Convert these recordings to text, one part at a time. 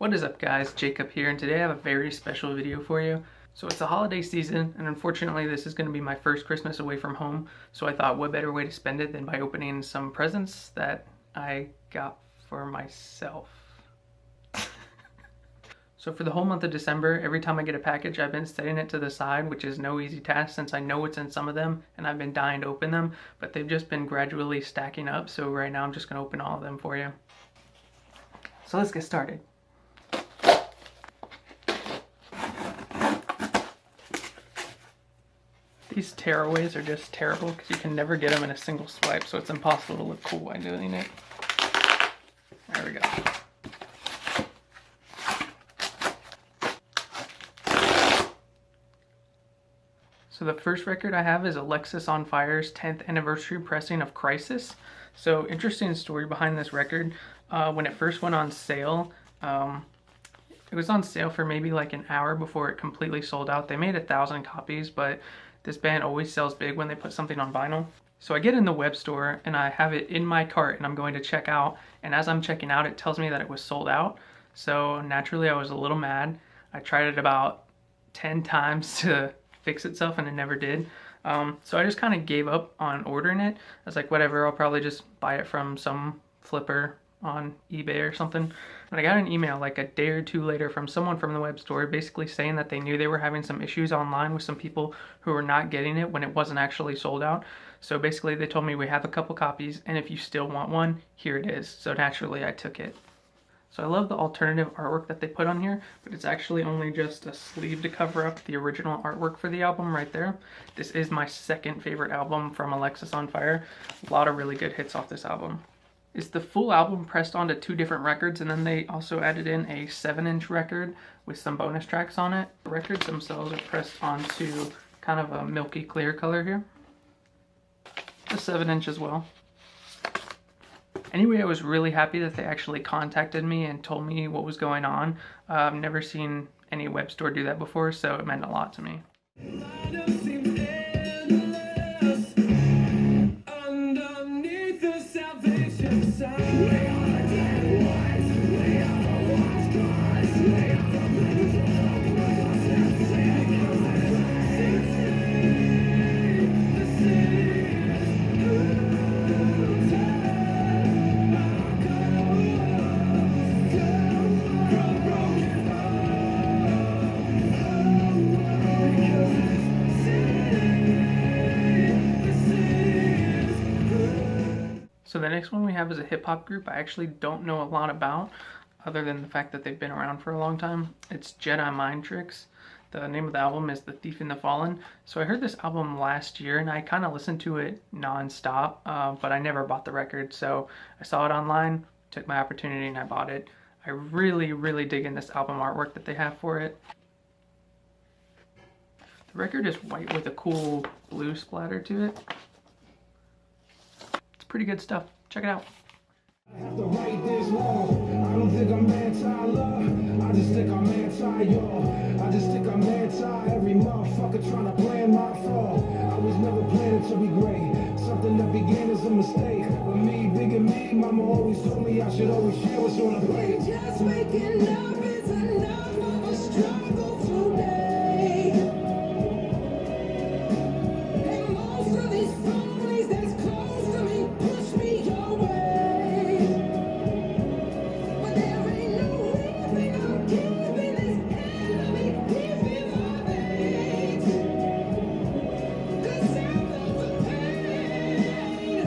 What is up guys, Jacob here, and today I have a very special video for you. So it's the holiday season, and unfortunately this is going to be my first Christmas away from home, so I thought what better way to spend it than by opening some presents that I got for myself. So for the whole month of December, every time I get a package, I've been setting it to the side, which is no easy task since I know what's in some of them, and I've been dying to open them, but they've just been gradually stacking up, so right now I'm just going to open all of them for you. So let's get started. These tearaways are just terrible because you can never get them in a single swipe, so it's impossible to look cool while doing it. There we go. So the first record I have is Alexisonfire's 10th anniversary pressing of Crisis. So interesting story behind this record. When it first went on sale, it was on sale for maybe like an hour before it completely sold out. They made 1,000 copies, but this band always sells big when they put something on vinyl. So I get in the web store and I have it in my cart and I'm going to check out. And as I'm checking out, it tells me that it was sold out. So naturally I was a little mad. I tried it about 10 times to fix itself and it never did. So I just kind of gave up on ordering it. I was like, whatever, I'll probably just buy it from some flipper on eBay or something. But I got an email like a day or two later from someone from the web store basically saying that they knew they were having some issues online with some people who were not getting it when it wasn't actually sold out. So basically they told me we have a couple copies and if you still want one, here it is. So naturally I took it. So I love the alternative artwork that they put on here, but it's actually only just a sleeve to cover up the original artwork for the album right there. This is my second favorite album from Alexisonfire. A lot of really good hits off this album. It's the full album pressed onto 2 different records, and then they also added in a 7-inch record with some bonus tracks on it. The records themselves are pressed onto kind of a milky clear color here. The 7-inch as well. Anyway, I was really happy that they actually contacted me and told me what was going on. I've never seen any web store do that before, so it meant a lot to me. So the next one we have is a hip hop group I actually don't know a lot about, other than the fact that they've been around for a long time. It's Jedi Mind Tricks. The name of the album is The Thief and the Fallen. So I heard this album last year and I kind of listened to it non-stop, but I never bought the record. So I saw it online, took my opportunity and I bought it. I really dig in this album artwork that they have for it. The record is white with a cool blue splatter to it. Pretty good stuff. Check it out. I have to write this long. I don't think I'm anti-love. I just think I'm anti-y'all. I just think I'm anti every motherfucker trying to plan my fall. I was never planning to be great. Something that began as a mistake. But me, big and me, mama always told me I should always share what's on the plate. Just waking up is enough of a struggle today. And most of these families that's close to me push me away. But there ain't no reason I'm keeping this enemy deep in my veins. 'Cause I'm the pain.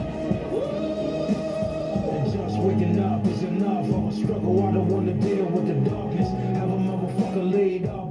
And just waking up is enough of a struggle. I don't want to deal with the darkness. Have a motherfucker laid up.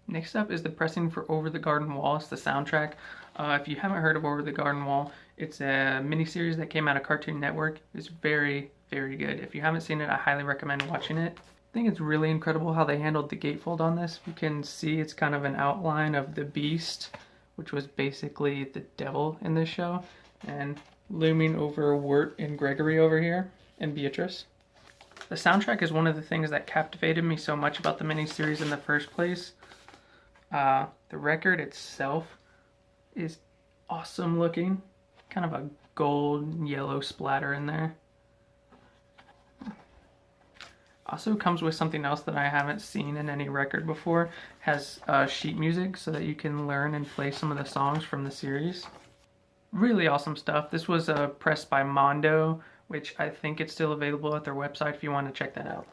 Next up is the pressing for Over the Garden Wall. It's the soundtrack. If you haven't heard of Over the Garden Wall, it's a miniseries that came out of Cartoon Network. It's very good. If you haven't seen it, I highly recommend watching it. I think it's really incredible how they handled the gatefold on this. You can see it's kind of an outline of the Beast, which was basically the devil in this show, and looming over Wirt and Gregory over here, and Beatrice. The soundtrack is one of the things that captivated me so much about the miniseries in the first place. The record itself is awesome looking. Kind of a gold and yellow splatter in there. Also comes with something else that I haven't seen in any record before. Has sheet music so that you can learn and play some of the songs from the series. Really awesome stuff. This was pressed by Mondo, which I think it's still available at their website if you want to check that out.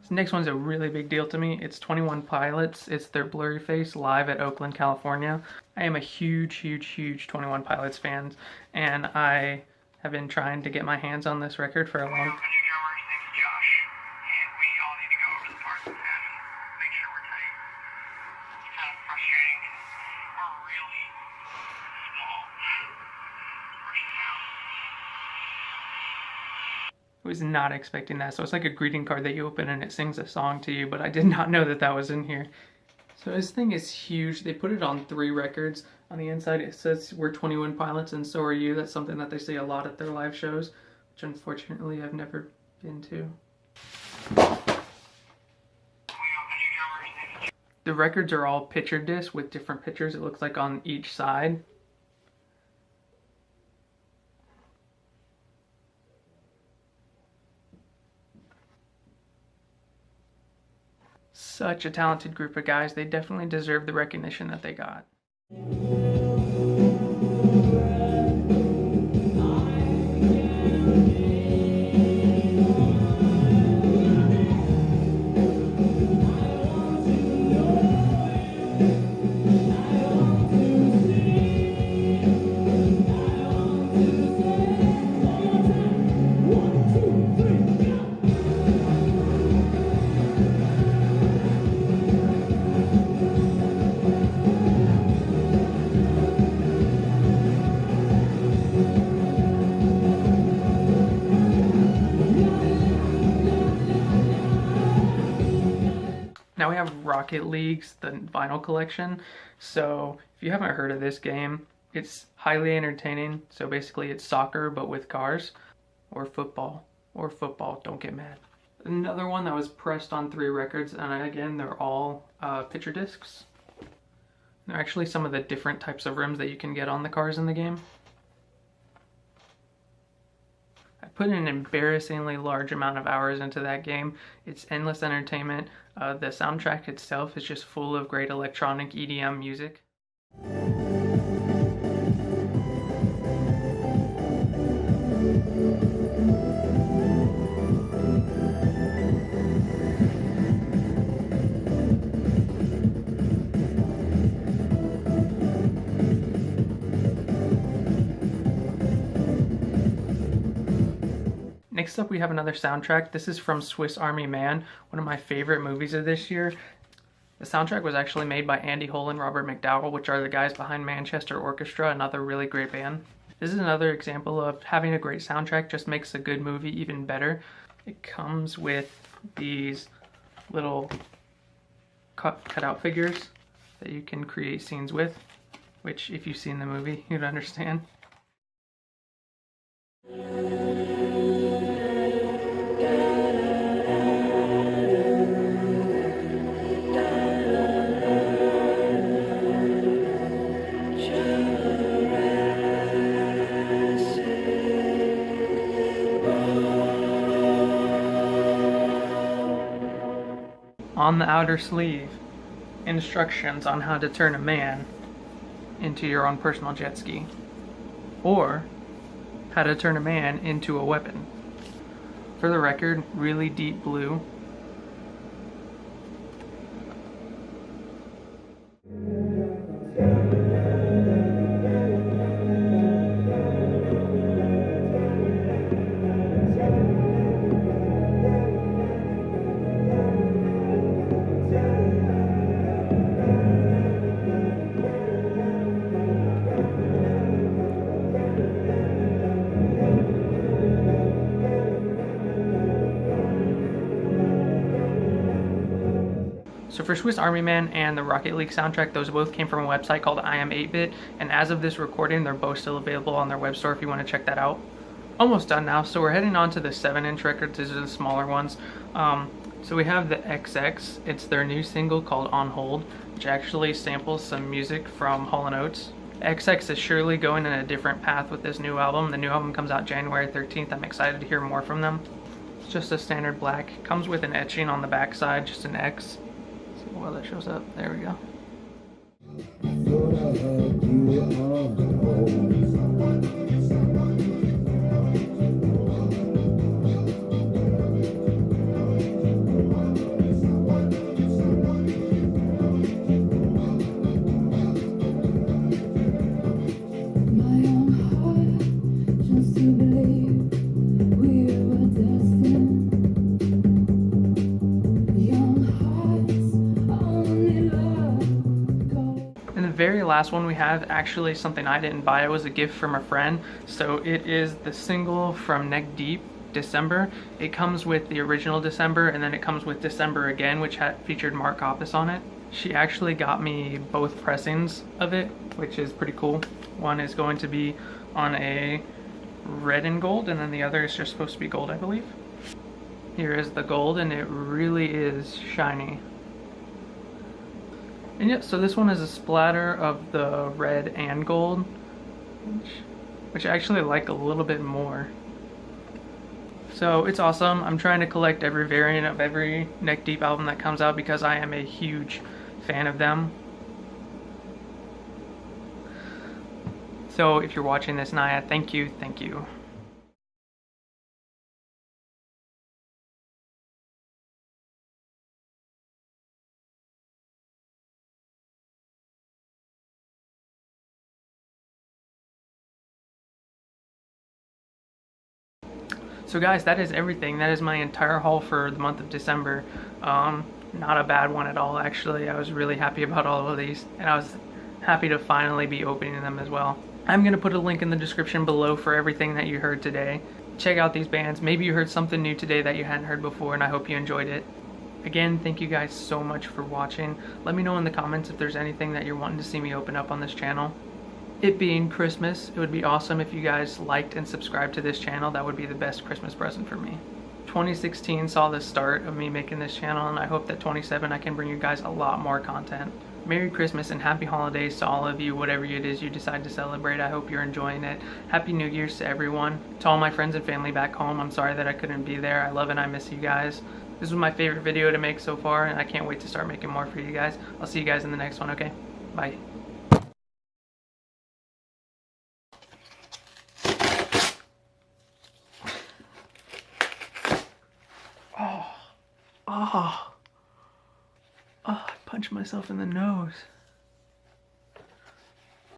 This next one's a really big deal to me. It's 21 Pilots. It's their Blurry Face live at Oakland, California. I am a huge 21 Pilots fan, and I have been trying to get my hands on this record for a long time. I was not expecting that. So it's like a greeting card that you open and it sings a song to you, but I did not know that that was in here. So this thing is huge. They put it on 3 records. On the inside it says we're 21 Pilots and so are you. That's something that they say a lot at their live shows, which unfortunately I've never been to. The records are all picture discs with different pictures, it looks like, on each side. Such a talented group of guys. They definitely deserve the recognition that they got. Now we have Rocket League's the vinyl collection. So if you haven't heard of this game, it's highly entertaining. So basically it's soccer but with cars, or football, don't get mad. Another one that was pressed on 3 records, and again they're all picture discs. They're actually some of the different types of rims that you can get on the cars in the game. I put an embarrassingly large amount of hours into that game. It's endless entertainment. The soundtrack itself is just full of great electronic EDM music. Next up we have another soundtrack. This is from Swiss Army Man, one of my favorite movies of this year. The soundtrack was actually made by Andy Hull and Robert McDowell, which are the guys behind Manchester Orchestra, another really great band. This is another example of having a great soundtrack just makes a good movie even better. It comes with these little cut-out figures that you can create scenes with, which if you've seen the movie, you'd understand. On the outer sleeve, instructions on how to turn a man into your own personal jet ski, or how to turn a man into a weapon. For the record, really deep blue. So for Swiss Army Man and the Rocket League soundtrack, those both came from a website called I Am 8-Bit, and as of this recording, they're both still available on their web store if you want to check that out. Almost done now, so we're heading on to the 7-inch records. These are the smaller ones. So we have the XX. It's their new single called On Hold, which actually samples some music from Hall & Oates. XX is surely going in a different path with this new album. The new album comes out January 13th. I'm excited to hear more from them. It's just a standard black. Comes with an etching on the back side, just an X. Let's see while that shows up. There we go. The very last one we have, actually something I didn't buy. It was a gift from a friend. So it is the single from Neck Deep, December. It comes with the original December, and then it comes with December again, which featured Mark Hoppus on it. She actually got me both pressings of it, which is pretty cool. One is going to be on a red and gold, and then the other is just supposed to be gold, I believe. Here is the gold, and it really is shiny. And yeah, so this one is a splatter of the red and gold, which I actually like a little bit more. So it's awesome. I'm trying to collect every variant of every Neck Deep album that comes out because I am a huge fan of them. So if you're watching this, Naya, thank you, thank you. So guys, that is everything. That is my entire haul for the month of December. Not a bad one at all, actually. I was really happy about all of these, and I was happy to finally be opening them as well. I'm going to put a link in the description below for everything that you heard today. Check out these bands. Maybe you heard something new today that you hadn't heard before, and I hope you enjoyed it. Again, thank you guys so much for watching. Let me know in the comments if there's anything that you're wanting to see me open up on this channel. It being Christmas, it would be awesome if you guys liked and subscribed to this channel. That would be the best Christmas present for me. 2016 saw the start of me making this channel, and I hope that 2017 I can bring you guys a lot more content. Merry Christmas and happy holidays to all of you, whatever it is you decide to celebrate. I hope you're enjoying it. Happy New Year's to everyone. To all my friends and family back home, I'm sorry that I couldn't be there. I love and I miss you guys. This was my favorite video to make so far, and I can't wait to start making more for you guys. I'll see you guys in the next one, okay? Bye. I punched myself in the nose.